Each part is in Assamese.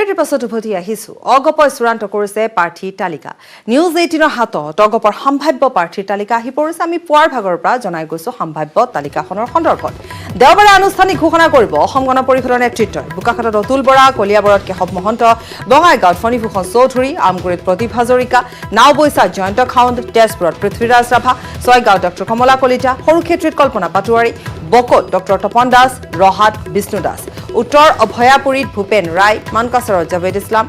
বিৰতিৰ পাছত উভতি আহিছো অগপই চূড়ান্ত কৰিছে প্ৰাৰ্থীৰ তালিকা নিউজ 18ৰ হাতত অগপৰ সম্ভাৱ্য প্ৰাৰ্থীৰ তালিকা আহি পৰিছে আমি পুৱাৰ ভাগৰ পৰা জনাই গৈছো সম্ভাৱ্য তালিকাখনৰ সন্দৰ্ভত দেওবাৰে আনুষ্ঠানিক ঘোষণা কৰিব অসম গণ পৰিষদৰ নেতৃত্বই বোকাখাতত অতুল বৰা কলিয়াবৰত কেশৱ মহন্ত বঙাইগাঁৱত ফণীভূষণ চৌধুৰী আমগুৰিত প্ৰতিভা হাজৰিকা নাওবৈছাত জয়ন্ত খাউণ্ড তেজপুৰত পৃথ্বীৰাজ ৰাভা ছয়গাঁৱত ডক্টৰ কমলা কলিতা সৰুক্ষেত্ৰীত কল্পনা পাটোৱাৰী বকত ডক্টৰ তপন দাস ৰহাত বিষ্ণু দাস উত্তৰ অভয়াপুৰীত ভূপেন ৰায় মানকাছাৰত জাভেদ ইছলাম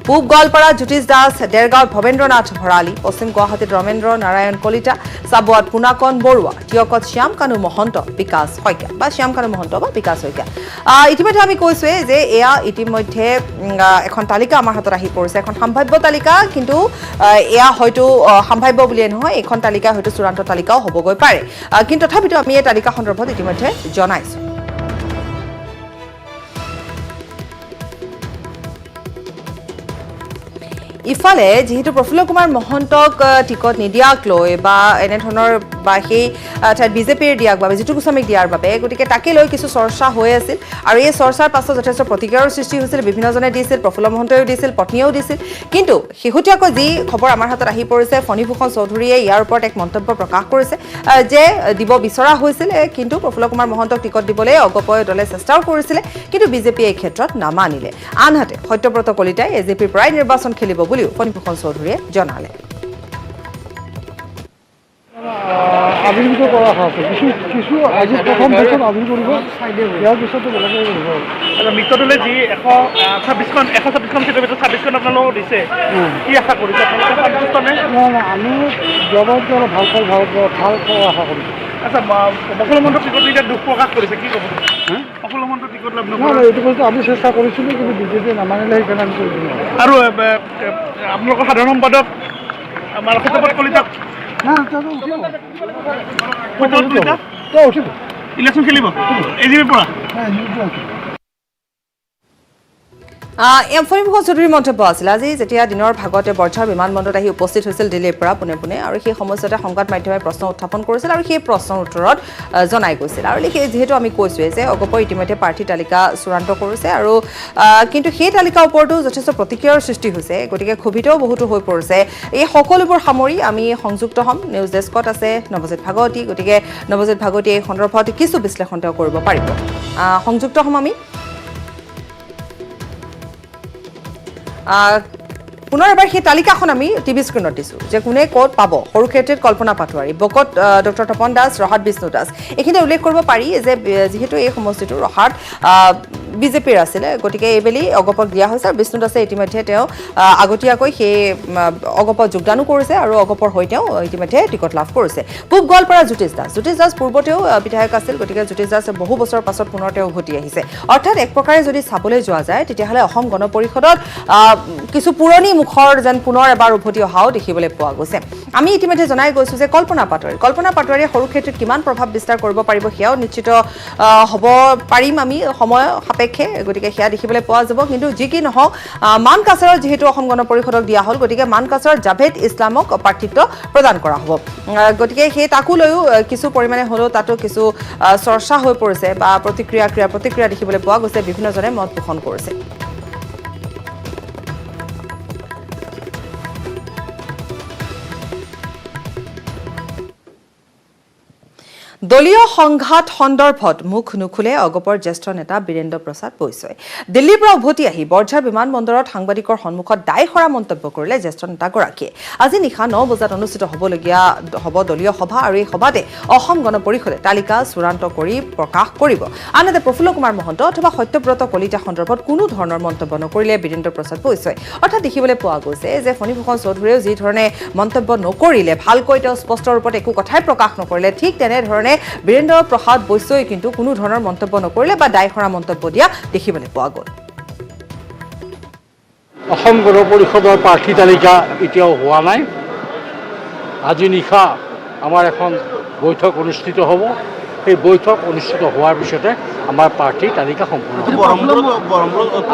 পূব গোৱালপাৰা জ্যোতিষ দাস দেৰগাঁৱত ভৱেন্দ্ৰনাথ ভৰালী পশ্চিম গুৱাহাটীত ৰমেন্দ্ৰ নাৰায়ণ কলিতা চাবুৱাত পুনাকন বৰুৱা টিয়কত শ্যাম কানু মহন্ত বিকাশ শইকীয়া বা শ্যাম কানু মহন্ত বা বিকাশ শইকীয়া ইতিমধ্যে আমি কৈছোৱে যে এয়া ইতিমধ্যে এখন তালিকা আমাৰ হাতত আহি পৰিছে এখন সম্ভাৱ্য তালিকা কিন্তু এয়া হয়তো সম্ভাৱ্য বুলিয়ে নহয় এখন তালিকা হয়তো চূড়ান্ত তালিকাও হ'বগৈ পাৰে কিন্তু তথাপিতো আমি এই তালিকা সন্দৰ্ভত ইতিমধ্যে জনাইছো ইফালে যেহেতু প্ৰফুল্ল কুমাৰ মহন্তক টিকট নিদিয়াক লৈ বা এনেধৰণৰ বা সেই ঠাইত বিজেপিৰ দিয়াক বাবে জিতু গোস্বামীক দিয়াৰ বাবে গতিকে তাকে লৈ কিছু চৰ্চা হৈ আছিল আৰু এই চৰ্চাৰ পাছত যথেষ্ট প্ৰতিক্ৰিয়াৰ সৃষ্টি হৈছিল বিভিন্নজনে দিছিল প্ৰফুল্ল মহন্তইও দিছিল পত্নীয়েও দিছিল কিন্তু শেহতীয়াকৈ যি খবৰ আমাৰ হাতত আহি পৰিছে ফণীভূষণ চৌধুৰীয়ে ইয়াৰ ওপৰত এক মন্তব্য প্ৰকাশ কৰিছে যে দিব বিচৰা হৈছিল কিন্তু প্ৰফুল্ল কুমাৰ মহন্তক টিকট দিবলৈ অগপয় দলে চেষ্টাও কৰিছিলে কিন্তু বিজেপিয়ে এই ক্ষেত্ৰত নামানিলে আনহাতে সত্যব্ৰত কলিতাই এজেপিৰ পৰাই নিৰ্বাচন খেলিব বুলিও ফণীভূষণ চৌধুৰীয়ে জনালে আবিৰ্ভূত কৰা হৈছে কিছু আজি প্ৰথম বছৰ আবিৰ কৰিব ইয়াৰ পিছতো বেলেগে কৰিব মিত্ৰদলে যি 126খন চিটৰ ভিতৰত 26খন আপোনালোকক দিছে কি আশা কৰিছে আপোনালোকে সন্তুষ্ট নে আমি যোৱাবাৰতকৈ অলপ ভাল আশা কৰিছোঁ আচ্ছা প্ৰফুল্ল মহন্তক টিকট নিদিয়াত দুখ প্ৰকাশ কৰিছে কি ক'ব প্ৰফুল্ল মহন্তক টিকট লাভ নকৰে এইটো বস্তু আমি চেষ্টা কৰিছিলোঁ কিন্তু বিজেপিয়ে নামানিলে সেইকাৰণে আমি কৰিছিলোঁ আৰু আপোনালোকৰ সাধাৰণ সম্পাদক আমাৰ সত্যব্ৰত কলিতাক ইলেকশ্যন খেলিব এজিপিৰ পৰা ফণীভূষণ চৌধুৰীৰ মন্তব্য আছিল আজি যেতিয়া দিনৰ ভাগতে বৰঝাৰ বিমানবন্দৰত আহি উপস্থিত হৈছিল দিল্লীৰ পৰা পোনে পোনে আৰু সেই সময়ছোৱাতে সংবাদ মাধ্যমে প্ৰশ্ন উত্থাপন কৰিছিল আৰু সেই প্ৰশ্নৰ উত্তৰত জনাই গৈছিল আৰু যিহেতু আমি কৈছোৱে যে অগপই ইতিমধ্যে প্ৰাৰ্থী তালিকা চূড়ান্ত কৰিছে আৰু কিন্তু সেই তালিকাৰ ওপৰতো যথেষ্ট প্ৰতিক্ৰিয়াৰ সৃষ্টি হৈছে গতিকে ক্ষোভিতও বহুতো হৈ পৰিছে এই সকলোবোৰ সামৰি আমি সংযুক্ত হ'ম নিউজ ডেস্কত আছে নৱজিত ভাগৱতী গতিকে নৱজিত ভাগৱতীয়ে এই সন্দৰ্ভত কিছু বিশ্লেষণ তেওঁ কৰিব পাৰিব সংযুক্ত হ'ম আমি পুনৰ এবাৰ সেই তালিকাখন আমি টিভি স্ক্ৰীণত দিছোঁ যে কোনে ক'ত পাব সৰুক্ষেত্ৰীত কল্পনা পাটোৱাৰী বকত ডক্টৰ তপন দাস ৰহাত বিষ্ণু দাস এইখিনি উল্লেখ কৰিব পাৰি যে যিহেতু এই সমষ্টিটো ৰহাত বিজেপিৰ আছিলে গতিকে এইবেলি অগপক দিয়া হৈছে আৰু বিষ্ণু দাসে ইতিমধ্যে তেওঁ আগতীয়াকৈ সেই অগপত যোগদানো কৰিছে আৰু অগপৰ হৈ তেওঁ ইতিমধ্যে টিকট লাভ কৰিছে পূব গোৱালপাৰা জ্যোতিষ দাস পূৰ্বতেও বিধায়ক আছিল গতিকে জ্যোতিষ দাস বহু বছৰৰ পাছত পুনৰ তেওঁ উভতি আহিছে অৰ্থাৎ এক প্ৰকাৰে যদি চাবলৈ যোৱা যায় তেতিয়াহ'লে অসম গণ পৰিষদত কিছু পুৰণি মুখৰ যেন পুনৰ এবাৰ উভতি অহাও দেখিবলৈ পোৱা গৈছে আমি ইতিমধ্যে জনাই গৈছোঁ যে কল্পনা পাটোৱাৰীয়ে সৰুক্ষেত্ৰীত কিমান প্ৰভাৱ বিস্তাৰ কৰিব পাৰিব সেয়াও নিশ্চিত হ'ব পাৰিম আমি সময় সাপেক্ষে গতিকে সেয়া দেখিবলৈ পোৱা যাব কিন্তু যি কি নহওক মানকাছাৰত যিহেতু অসম গণ পৰিষদক দিয়া হ'ল গতিকে মানকাছাৰত জাভেদ ইছলামক প্ৰাৰ্থিত্ব প্ৰদান কৰা হ'ব গতিকে সেই তাকো লৈও কিছু পৰিমাণে হ'লেও তাতো কিছু চৰ্চা হৈ পৰিছে বা প্ৰতিক্ৰিয়া দেখিবলৈ পোৱা গৈছে বিভিন্নজনে মত পোষণ কৰিছে দলীয় সংঘাত সন্দৰ্ভত মুখ নুখুলে অগপৰ জ্যেষ্ঠ নেতা বীৰেন্দ্ৰ প্ৰসাদ বৈশ্যই দিল্লীৰ পৰা উভতি আহি বৰঝাৰ বিমানবন্দৰত সাংবাদিকৰ সন্মুখত দায়সৰা মন্তব্য কৰিলে জ্যেষ্ঠ নেতাগৰাকীয়ে আজি নিশা 9 বজাত অনুষ্ঠিত হ'বলগীয়া দলীয় সভা আৰু এই সভাতে অসম গণ পৰিষদে তালিকা চূড়ান্ত কৰি প্ৰকাশ কৰিব আনহাতে প্ৰফুল্ল কুমাৰ মহন্ত অথবা সত্যব্ৰত কলিতা সন্দৰ্ভত কোনো ধৰণৰ মন্তব্য নকৰিলে বীৰেন্দ্ৰ প্ৰসাদ বৈশ্যই অৰ্থাৎ দেখিবলৈ পোৱা গৈছে যে ফণীভূষণ চৌধুৰীয়েও যি ধৰণে মন্তব্য নকৰিলে ভালকৈ তেওঁ স্পষ্ট ৰূপত একো কথাই প্ৰকাশ নকৰিলে ঠিক তেনেধৰণে বীৰেন্দ্ৰ প্ৰসাদ বৈশ্যই কিন্তু কোনো ধৰণৰ মন্তব্য নকৰিলে বা দায়সৰা মন্তব্য দিয়া দেখিবলৈ পোৱা গ'ল অসম গণ পৰিষদৰ প্ৰাৰ্থী তালিকা এতিয়াও হোৱা নাই আজি নিশা আমাৰ এখন বৈঠক অনুষ্ঠিত হ'ব সেই বৈঠক অনুষ্ঠিত হোৱাৰ পিছতে আমাৰ প্ৰাৰ্থী তালিকা সম্পূৰ্ণ হ'ব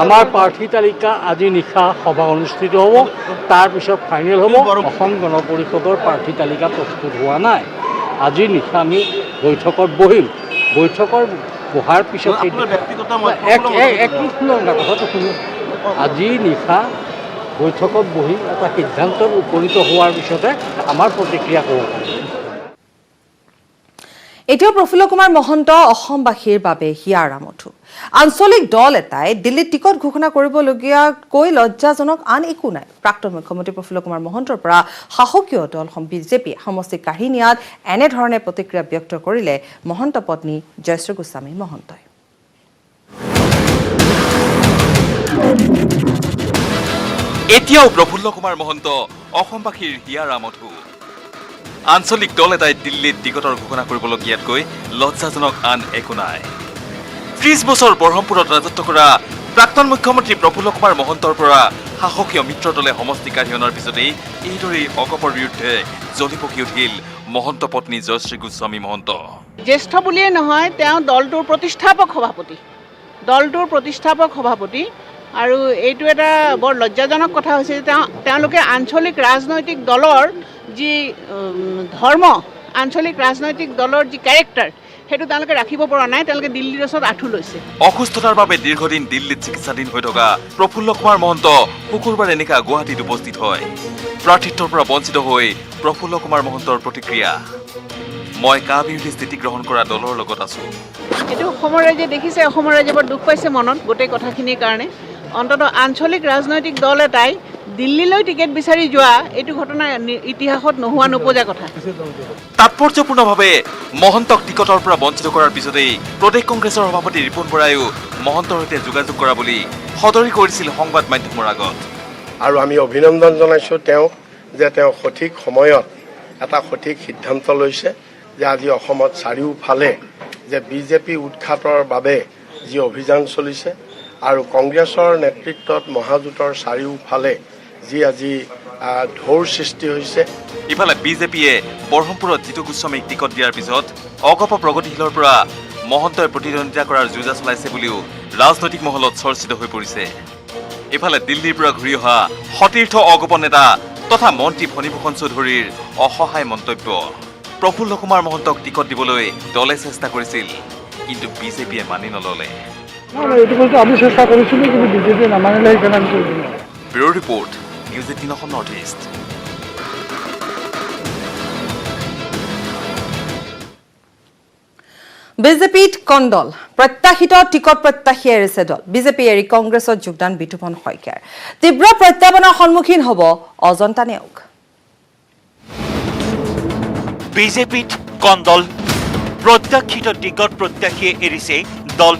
আমাৰ প্ৰাৰ্থী তালিকা আজি নিশা সভা অনুষ্ঠিত হ'ব তাৰপিছত ফাইনেল হ'ব অসম গণ পৰিষদৰ প্ৰাৰ্থী তালিকা প্ৰস্তুত হোৱা নাই আজি নিশা আমি বৈঠকত বহিম বৈঠকৰ বহাৰ পিছত কথাটো শুনো আজি নিশা বৈঠকত বহি এটা সিদ্ধান্তত উপনীত হোৱাৰ পিছতে আমাৰ প্ৰতিক্ৰিয়া ক'ব পাৰিম। এতিয়াও প্ৰফুল্ল কুমাৰ মহন্ত অসমবাসীৰ বাবে হিয়াৰ আমঠু। আঞ্চলিক দল এটাই দিল্লীত টিকট ঘোষণা কৰিবলগীয়াকৈ লজ্জাজনক আন একো নাই। প্ৰাক্তন মুখ্যমন্ত্ৰী প্ৰফুল্ল কুমাৰ মহন্তৰ পৰা শাসকীয় দল বিজেপি সমষ্টি কাঢ়ি নিয়াত এনেধৰণে প্ৰতিক্ৰিয়া ব্যক্ত কৰিলে মহন্ত পত্নী জয়শ্ৰী গোস্বামী মহন্তই। এতিয়াও প্ৰফুল্ল কুমাৰ মহন্ত অসমবাসীৰ হিয়াৰ আমঠু। আঞ্চলিক দল এটাই দিল্লীত টিকটৰ ঘোষণা কৰিবলগীয়াতকৈ লজ্জাজনক আন একো নাই। 30 বছৰ বৰহমপুৰত ৰাজত্ব কৰা প্ৰাক্তন মুখ্যমন্ত্ৰী প্ৰফুল্ল কুমাৰ মহন্তৰ পৰা শাসকীয় মিত্ৰ দলে সমষ্টি কাঢ়ি অনাৰ পিছতেই এইদৰেই অগপৰ বিৰুদ্ধে জ্বলি পকি উঠিল মহন্ত পত্নী জয়শ্ৰী গোস্বামী মহন্ত। জ্যেষ্ঠ বুলিয়েই নহয়, তেওঁ দলটোৰ প্ৰতিষ্ঠাপক সভাপতি আৰু এইটো এটা বৰ লজ্জাজনক কথা হৈছে যে তেওঁলোকে আঞ্চলিক ৰাজনৈতিক দলৰ যি ধৰ্ম, আঞ্চলিক ৰাজনৈতিক দলৰ যি কেৰেক্টাৰ, সেইটো তেওঁলোকে ৰাখিব পৰা নাই। তেওঁলোকে দিল্লীৰ ওচৰত আঁঠু লৈছে। অসুস্থতাৰ বাবে দীৰ্ঘদিন দিল্লীত চিকিৎসাধীন হৈ থকা প্ৰফুল্ল কুমাৰ মহন্ত শুকুৰবাৰে নিশা গুৱাহাটীত উপস্থিত হয়। প্ৰাৰ্থিত্বৰ পৰা বঞ্চিত হৈ প্ৰফুল্ল কুমাৰ মহন্তৰ প্ৰতিক্ৰিয়া, মই কা বিৰোধী স্থিতি গ্ৰহণ কৰা দলৰ লগত আছো। এইটো অসমৰ ৰাইজে দেখিছে, অসমৰ ৰাইজে বৰ দুখ পাইছে মনত গোটেই কথাখিনিৰ কাৰণে। অন্ততঃ আঞ্চলিক ৰাজনৈতিক দল এটাই দিল্লীলৈ টিকেট বিচাৰি যোৱা এইটো ঘটনা ইতিহাসত নোহোৱা নোপোজা কথা। তাৎপৰ্যপূৰ্ণভাৱে মহন্তক টিকটৰ পৰা বঞ্চিত কৰাৰ পিছতেই প্ৰদেশ কংগ্ৰেছৰ সভাপতি ৰিপুণ বৰায়ো মহন্তৰ সৈতে যোগাযোগ কৰা বুলি সদৰি কৰিছিল সংবাদ মাধ্যমৰ আগত। আৰু আমি অভিনন্দন জনাইছোঁ তেওঁক যে তেওঁ সঠিক সময়ত এটা সঠিক সিদ্ধান্ত লৈছে যে আজি অসমত চাৰিওফালে যে বিজেপি উৎখাতৰ বাবে যি অভিযান চলিছে আৰু কংগ্ৰেছৰ নেতৃত্বত মহাজোঁটৰ চাৰিওফালে যি আজি ঢৌৰ সৃষ্টি হৈছে। ইফালে বিজেপিয়ে বৰহমপুৰত জিতু গোস্বামীক টিকট দিয়াৰ পিছত অগপ প্ৰগতিশীলৰ পৰা মহন্তই প্ৰতিদ্বন্দ্বিতা কৰাৰ যোজা চলাইছে বুলিও ৰাজনৈতিক মহলত চৰ্চিত হৈ পৰিছে। ইফালে দিল্লীৰ পৰা ঘূৰি অহা সতীৰ্থ অগপ নেতা তথা মন্ত্ৰী ফণীভূষণ চৌধুৰীৰ অসহায় মন্তব্য। প্ৰফুল্ল কুমাৰ মহন্তক টিকট দিবলৈ দলে চেষ্টা কৰিছিল, কিন্তু বিজেপিয়ে মানি নললে। আমি চেষ্টা কৰিছিলোঁ, কিন্তু বিজেপিয়ে নামানিলে, সেইকাৰণে আমি কৰিছিলোঁ। Bureau report, news 18 Assam north east. বিজেপিত কণ্ডল, প্ৰত্যাশিত টিকট প্ৰত্যাশী এৰিছে দল। বিজেপি এৰি কংগ্ৰেছত যোগদান বিতুপন শইকীয়াৰ। তীব্ৰ প্ৰত্যাহ্বানৰ সন্মুখীন হ'ব অজন্তা নেওগ। বিজেপিত কণ্ডল, প্ৰত্যাশিত টিকট প্ৰত্যাশীয়ে এৰিছে দল।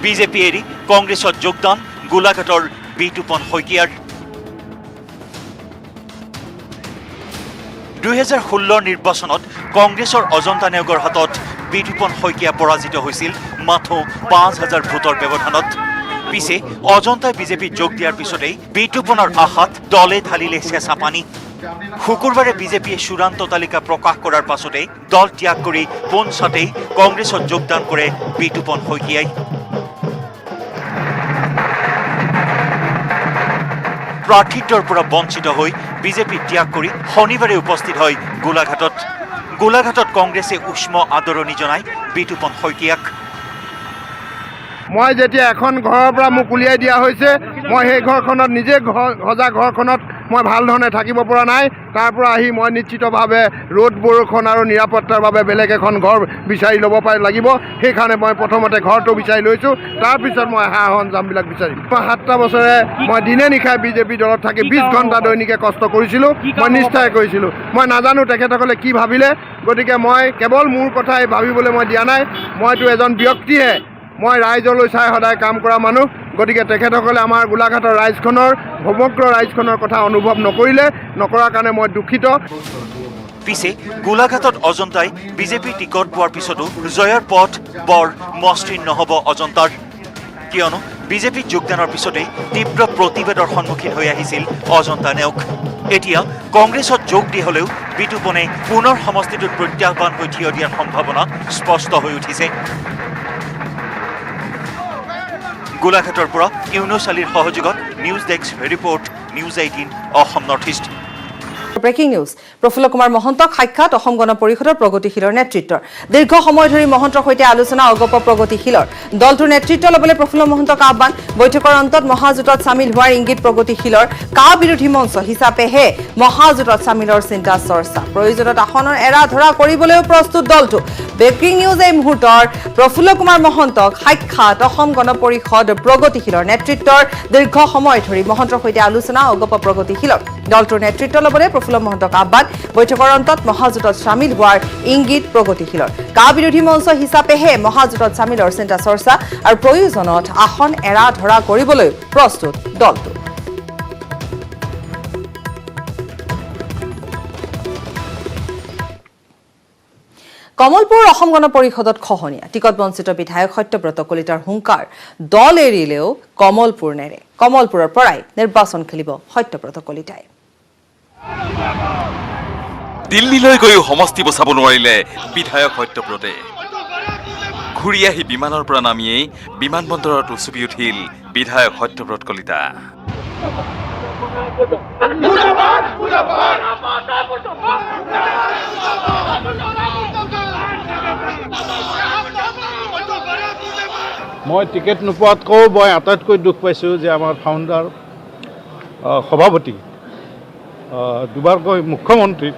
বিজেপি এৰি কংগ্ৰেছত যোগদান গোলাঘাটৰ বিতুপন শইকীয়াৰ। 2016 নিৰ্বাচনত কংগ্ৰেছৰ অজন্তা নেওগৰ হাতত বিতুপন শইকীয়া পৰাজিত হৈছিল মাথো 5000 ভোটৰ ব্যৱধানত। পিছে অজন্তাই বিজেপিত যোগ দিয়াৰ পিছতেই বিতুপনৰ আশাত দলে ঢালিলে চেঁচা পানী। শুকুৰবাৰে বিজেপিয়ে চূড়ান্ত তালিকা প্ৰকাশ কৰাৰ পাছতে দল ত্যাগ কৰি পোনছাতেই কংগ্ৰেছত যোগদান কৰে বিতুপন শইকীয়াই। প্ৰাৰ্থিত্বৰ পৰা বঞ্চিত হৈ বিজেপি ত্যাগ কৰি শনিবাৰে উপস্থিত হয় গোলাঘাটত। গোলাঘাটত কংগ্ৰেছে উষ্ম আদৰণি জনায় বিতুপন শইকীয়াক। মই যেতিয়া এখন ঘৰৰ পৰা মোক উলিয়াই দিয়া হৈছে, মই সেই ঘৰখনত নিজে সজা ঘৰখনত মই ভাল ধৰণে থাকিব পৰা নাই। তাৰ পৰা আহি মই নিশ্চিতভাৱে ৰ'দ বৰষুণ আৰু নিৰাপত্তাৰ বাবে বেলেগ এখন ঘৰ বিচাৰি ল'ব লাগিব। সেইকাৰণে মই প্ৰথমতে ঘৰটো বিচাৰি লৈছোঁ, তাৰপিছত মই সৰঞ্জামবিলাক বিচাৰিম। 7টা বছৰে মই দিনে নিশাই বিজেপি দলত থাকি 20 ঘণ্টা দৈনিকে কষ্ট কৰিছিলোঁ, মই নিষ্ঠাৰে কৰিছিলোঁ। মই নাজানো তেখেতসকলে কি ভাবিলে, গতিকে মই কেৱল মোৰ কথাই ভাবিবলৈ মই দিয়া নাই। মইতো এজন ব্যক্তিহে, মই ৰাইজলৈ চাই সদায় কাম কৰা মানুহ। গতিকে তেখেতসকলে আমাৰ গোলাঘাটৰ ৰাইজখনৰ, সমগ্ৰ ৰাইজখনৰ কথা অনুভৱ নকৰাৰ কাৰণে মই দুখিত। পিছে গোলাঘাটত অজন্তাই বিজেপি টিকট পোৱাৰ পিছতো জয়ৰ পথ বৰ মসৃণ নহ'ব অজন্তাৰ। কিয়নো বিজেপিত যোগদানৰ পিছতেই তীব্ৰ প্ৰতিবাদৰ সন্মুখীন হৈ আহিছিল অজন্তা নেওগ। এতিয়া কংগ্ৰেছত যোগ দি হ'লেও বিতুপনে পুনৰ সমষ্টিটোত প্ৰত্যাহ্বান হৈ থিয় দিয়াৰ সম্ভাৱনা স্পষ্ট হৈ উঠিছে। গোলাঘাটৰ পৰা ইউনুছ আলীৰ সহযোগত news desk report, news 18 Assam north east. Breaking news Prafulla Kumar মহন্তক সাক্ষাৎ অসম গণ পৰিষদৰ প্ৰগতিশীলৰ নেতৃত্বৰ দীৰ্ঘ সময় ধৰি মহন্তৰ সৈতে আলোচনা অগপ প্ৰগতিশীলৰ দলটোৰ নেতৃত্ব ল'বলৈ প্ৰফুল্ল মহন্তক আহ্বান বৈঠকৰ অন্তত মহাজোঁটত চামিল হোৱাৰ ইংগিত প্ৰগতিশীলৰ কা বিৰোধী মঞ্চ হিচাপেহে মহাজোঁটত চামিলৰ চিন্তা চৰ্চা প্ৰয়োজনত আসনৰ এৰা ধৰা কৰিবলৈও প্ৰস্তুত দলটো ব্ৰেকিং নিউজ এই মুহূৰ্তৰ প্ৰফুল্ল কুমাৰ মহন্তক সাক্ষাৎ অসম গণ পৰিষদ প্ৰগতিশীলৰ নেতৃত্বৰ দীৰ্ঘ সময় ধৰি মহন্তৰ সৈতে আলোচনা অগপ প্ৰগতিশীলৰ দলটোৰ নেতৃত্ব ল'বলৈ প্ৰফুল্ল মহন্তক আহ্বান বৈঠকৰ অন্তত মহাজোঁটত চামিল হোৱাৰ ইংগিত প্ৰগতিশীলৰ কা বিৰোধী মঞ্চ হিচাপেহে মহাজোঁটত চামিলৰ চিন্তা চৰ্চা আৰু প্ৰয়োজনত আসন এৰা ধৰা কৰিবলৈ প্ৰস্তুত দলটো কমলপুৰ অসম গণ পৰিষদত খহনীয়া টিকট বঞ্চিত বিধায়ক সত্যব্ৰত কলিতাৰ হুংকাৰ দল এৰিলেও কমলপুৰ নেৰে কমলপুৰৰ পৰাই নিৰ্বাচন খেলিব সত্যব্ৰত কলিতাই দিল্লীলৈ গৈও সমষ্টি বচাব নোৱাৰিলে বিধায়ক সত্যব্ৰতে ঘূৰি আহি বিমানৰ পৰা নামিয়েই বিমানবন্দৰত উচুপি উঠিল বিধায়ক সত্যব্ৰত কলিতা মই টিকেট নোপোৱাতকৈও মই আটাইতকৈ দুখ পাইছোঁ যে আমাৰ ফাউণ্ডাৰ সভাপতি দুবাৰকৈ মুখ্যমন্ত্ৰী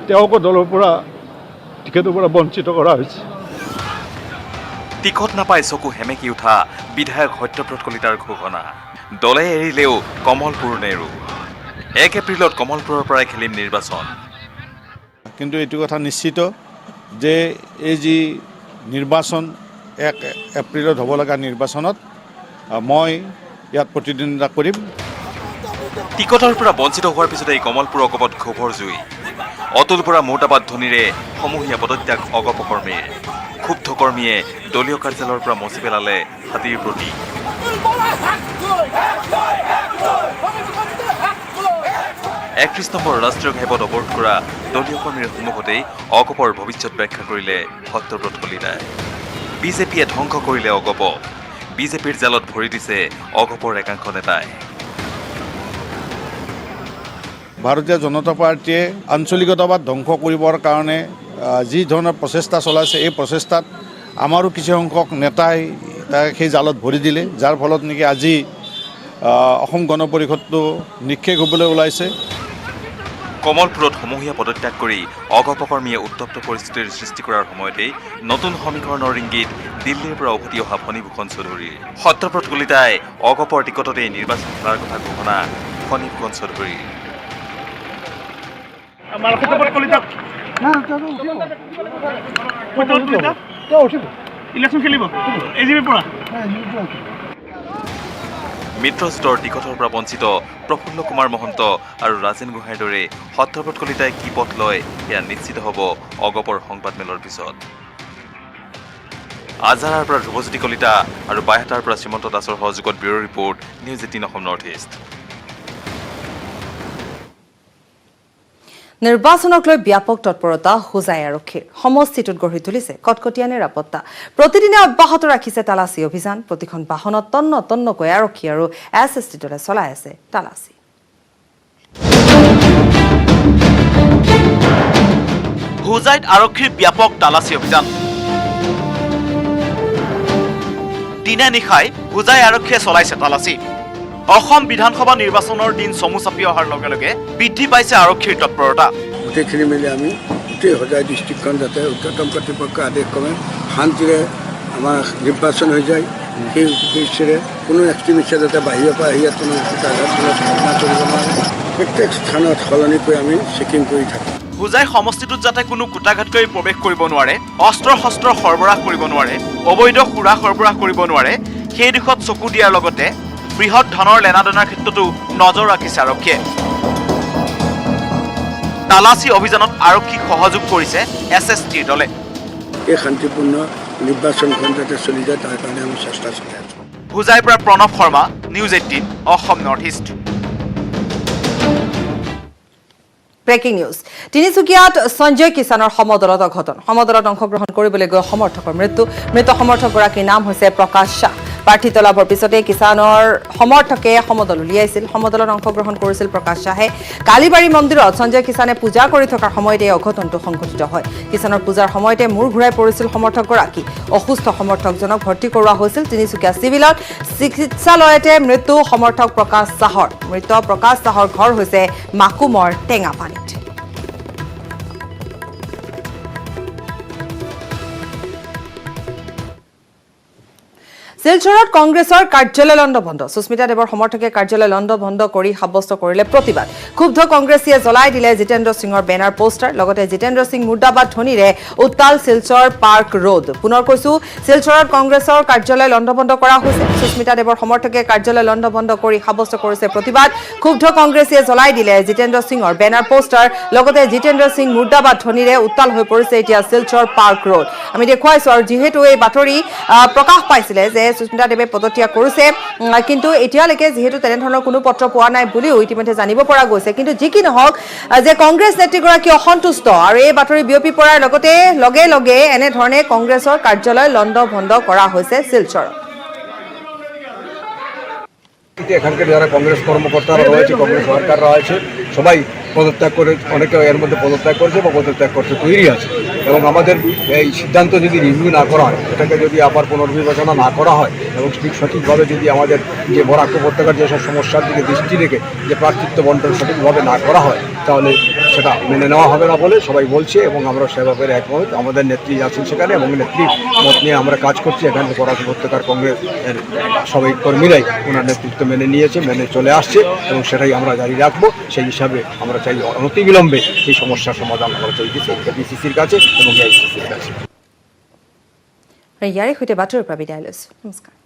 তেওঁকো দলৰ পৰা টিকেটৰ পৰা বঞ্চিত কৰা হৈছে টিকট নাপাই চকু সেমেকি উঠা বিধায়ক সত্যব্ৰত কলিতাৰ ঘোষণা দলে এৰিলেও কমলপুৰ নেৰো 1 এপ্ৰিলত কমলপুৰৰ পৰাই খেলিম নিৰ্বাচন কিন্তু এইটো কথা নিশ্চিত যে এই যি নিৰ্বাচন 1 এপ্ৰিলত হ'ব লগা নিৰ্বাচনত মই ইয়াত প্ৰতিদ্বন্দ্বিতা কৰিম টিকটৰ পৰা বঞ্চিত হোৱাৰ পিছতে কমলপুৰ অগপত ক্ষোভৰ জুই অতুল পৰা মোৰ্টাবাদ ধ্বনিৰে সমূহীয়া পদত্যাগ অগপ কৰ্মীৰ ক্ষুব্ধ কৰ্মীয়ে দলীয় কাৰ্যালয়ৰ পৰা মচি পেলালে হাতীৰ প্ৰতি 31 নম্বৰ ৰাষ্ট্ৰীয় ঘাইপথ অৱৰোধ কৰা দলীয় কৰ্মীৰ সন্মুখতেই অগপৰ ভৱিষ্যত ব্যাখ্যা কৰিলে সত্যব্ৰত কলিতাই বিজেপিয়ে ধ্বংস কৰিলে অগপ বিজেপিৰ জালত ভৰি দিছে অগপৰ একাংশ নেতাই ভাৰতীয় জনতা পাৰ্টীয়ে আঞ্চলিকতাবাদ ধ্বংস কৰিবৰ কাৰণে যি ধৰণৰ প্ৰচেষ্টা চলাইছে এই প্ৰচেষ্টাত আমাৰো কিছুসংখ্যক নেতাই তাক সেই জালত ভৰি দিলে যাৰ ফলত নেকি আজি অসম গণ পৰিষদটো নিক্ষেপ হ'বলৈ ওলাইছে কমলপুৰত সমূহীয়া পদত্যাগ কৰি অগপ কৰ্মীয়ে উত্তপ্ত পৰিস্থিতিৰ সৃষ্টি কৰাৰ সময়তেই নতুন সমীকৰণৰ ইংগিত দিল্লীৰ পৰা উভতি অহা ফণীভূষণ চৌধুৰীৰ সত্যব্ৰত কলিতাই অগপৰ টিকটতেই নিৰ্বাচন খেলাৰ কথা ঘোষণা ফণীভূষণ চৌধুৰীৰ ইলেকশ্যন খেলিব এজিপিৰ পৰা মিত্ৰজোঁটৰ টিকটৰ পৰা বঞ্চিত প্ৰফুল্ল কুমাৰ মহন্ত আৰু ৰাজেন গোহাঁইৰ দৰে সত্যব্ৰত কলিতাই কি পথ লয় সেয়া নিশ্চিত হ'ব অগপৰ সংবাদমেলৰ পিছত আজাৰাৰ পৰা ধ্ৰুৱজ্যোতি কলিতা আৰু বাইহাটাৰ পৰা শ্ৰীমন্ত দাসৰ সহযোগত bureau report news 18 Assam north east নিৰ্বাচনক লৈ ব্যাপক তৎপৰতা হোজাই আৰক্ষীৰ সমষ্টিটোত গঢ়ি তুলিছে কটকটীয়া নিৰাপত্তা প্ৰতিদিনে অব্যাহত ৰাখিছে তালাচী অভিযান প্ৰতিখন বাহনত তন্ন তন্নকৈ আৰক্ষী আৰু SST দলে চলাই আছে তালাচী হোজাইত আৰক্ষীৰ ব্যাপক তালাচী অভিযান দিনে নিশাই হোজাই আৰক্ষীয়ে চলাইছে তালাচী অসম বিধানসভা নিৰ্বাচনৰ দিন চমু চাপি অহাৰ লগে লগে বৃদ্ধি পাইছে আৰক্ষীৰ তৎপৰতা গোটেইখিনি মিলি আমি গোটেই হোজাই ডিষ্ট্ৰিক্টখন যাতে উচ্চতম কৰ্তৃপক্ষৰ আদেশ ক্ৰমে শান্তিৰে আমাৰ নিৰ্বাচন হৈ যায় সেই উদ্দেশ্যেৰে কোনো এক্সট্ৰিমিষ্টে যাতে বাহিৰৰ পৰা আহি ইয়াত কোনো ঘটনা চলিব নোৱাৰে প্ৰত্যেক স্থানত সলনি কৰি আমি চেকিং কৰি থাকোঁ হোজাই সমষ্টিটোত যাতে কোনো কুটাঘাত কৰি প্ৰৱেশ কৰিব নোৱাৰে অস্ত্ৰ শস্ত্ৰ সৰবৰাহ কৰিব নোৱাৰে অবৈধ সুৰা সৰবৰাহ কৰিব নোৱাৰে সেই দিশত চকু দিয়াৰ লগতে বৃহৎ ধনৰ লেনাদেনাৰ ক্ষেত্ৰতো নজৰ ৰাখিছে আৰক্ষীয়ে তালাচী অভিযানত আৰক্ষীক সহযোগ কৰিছে SSTৰ দলে এই শান্তিপূৰ্ণ নিৰ্বাচনখন যাতে চলি যায় তাৰ কাৰণে আমি চেষ্টা চলাই আছোঁ হোজাইৰ পৰা Pranab Sharma news 18 Assam north east breaking news তিনিচুকীয়াত সঞ্জয় কিষাণৰ সমদলত অঘটন সমদলত অংশগ্ৰহণ কৰিবলৈ গৈ সমৰ্থকৰ মৃত্যু মৃত সমৰ্থকগৰাকীৰ নাম হৈছে প্ৰকাশ শ্বাহ প্ৰাৰ্থিত্ব লাভৰ পিছতে কিষাণৰ সমৰ্থকে সমদল উলিয়াইছিল। সমদলত অংশগ্ৰহণ কৰিছিল প্ৰকাশ শ্বাহে। কালীবাৰী মন্দিৰত সঞ্জয় কিষাণে পূজা কৰি থকাৰ সময়তে এই অঘটনটো সংঘটিত হয়। কিষাণৰ পূজাৰ সময়তে মূৰ ঘূৰাই পৰিছিল সমৰ্থকগৰাকী। অসুস্থ সমৰ্থকজনক ভৰ্তি কৰোৱা হৈছিল তিনিচুকীয়া চিভিলত। চিকিৎসালয়তে মৃত্যু সমৰ্থক প্ৰকাশ শ্বাহৰ। মৃত প্ৰকাশ শ্বাহৰ ঘৰ হৈছে মাকুমৰ টেঙাপানীত। শিলচৰত কংগ্ৰেছৰ কাৰ্যালয় লণ্ডভণ্ড। সুস্মিতা দেৱৰ সমৰ্থকে কাৰ্যালয় লণ্ডভণ্ড কৰি সাব্যস্ত কৰিলে প্ৰতিবাদ। ক্ষুব্ধ কংগ্ৰেছীয়ে জ্বলাই দিলে জিতেন্দ্ৰ সিঙৰ বেনাৰ পোষ্টাৰ। লগতে জিতেন্দ্ৰ সিং মুৰ্দাবাদ ধ্বনিৰে উত্তাল শিলচৰ পাৰ্ক ৰোড। পুনৰ কৈছো, শিলচৰত কংগ্ৰেছৰ কাৰ্যালয় লণ্ডভণ্ড কৰা হৈছে। সুস্মিতা দেৱৰ সমৰ্থকে কাৰ্যালয় লণ্ডভণ্ড কৰি সাব্যস্ত কৰিছে প্ৰতিবাদ। ক্ষুব্ধ কংগ্ৰেছীয়ে জ্বলাই দিলে জিতেন্দ্ৰ সিঙৰ বেনাৰ পোষ্টাৰ। লগতে জিতেন্দ্ৰ সিং মুৰ্দাবাদ ধ্বনিৰে উত্তাল হৈ পৰিছে এতিয়া শিলচৰ পাৰ্ক ৰোড। আমি দেখুৱাইছো, আৰু যিহেতু এই বাতৰি প্ৰকাশ পাইছিলে যে সুস্মিতা দেৱে পদত্যাগ কৰিছে, কিন্তু এতিয়ালৈকে যিহেতু তেনেধৰণৰ কোনো পত্ৰ পোৱা নাই বুলিও ইতিমধ্যে জানিব পৰা গৈছে। কিন্তু যি কি নহওক, যে কংগ্ৰেছ নেত্ৰীগৰাকী অসন্তুষ্ট আৰু এই বাতৰি বিয়পি পৰাৰ লগতে লগে লগে এনেধৰণে কংগ্ৰেছৰ কাৰ্যালয় লণ্ডভণ্ড কৰা হৈছে শিলচৰত। এখানকার যারা কংগ্রেস কর্মকর্তারা রয়েছে, কংগ্রেস ওয়ার্কাররা আছে, সবাই পদত্যাগ করে, অনেকে এর মধ্যে পদত্যাগ করেছে বা পদত্যাগ করতে তৈরি আছে। এবং আমাদের এই সিদ্ধান্ত যদি রিভিউ না করা হয়, এটাকে যদি আবার পুনর্বিবেচনা না করা হয় এবং সঠিকভাবে যদি আমাদের যে বরাক উপত্যকার যেসব সমস্যার দিকে দৃষ্টি রেখে যে প্রার্থিত্ব বন্টন সঠিকভাবে না করা হয়, তাহলে সেটা মেনে নেওয়া হবে না বলে সবাই বলছে। এবং আমরা সেভাবে একমত, আমাদের নেত্রী আছেন সেখানে এবং নেত্রীর মত নিয়ে আমরা কাজ করছি। এখানে বরাক উপত্যকার কংগ্রেসের সবাই কর্মীরাই ওনার নেতৃত্ব মেনে নিয়েছে, মেনে চলে আসছে এবং সেটাই আমরা জারি রাখবো। সেই হিসাবে আমরা চাই অনতিবিলম্বে এই সমস্যার সমাধান আমরা চাইতেছি পিসিসির কাছে এবং এআইসিসির কাছে। ইয়াৰে সৈতে বাতৰিৰ পৰা বিদায় লৈছো। নমস্কাৰ।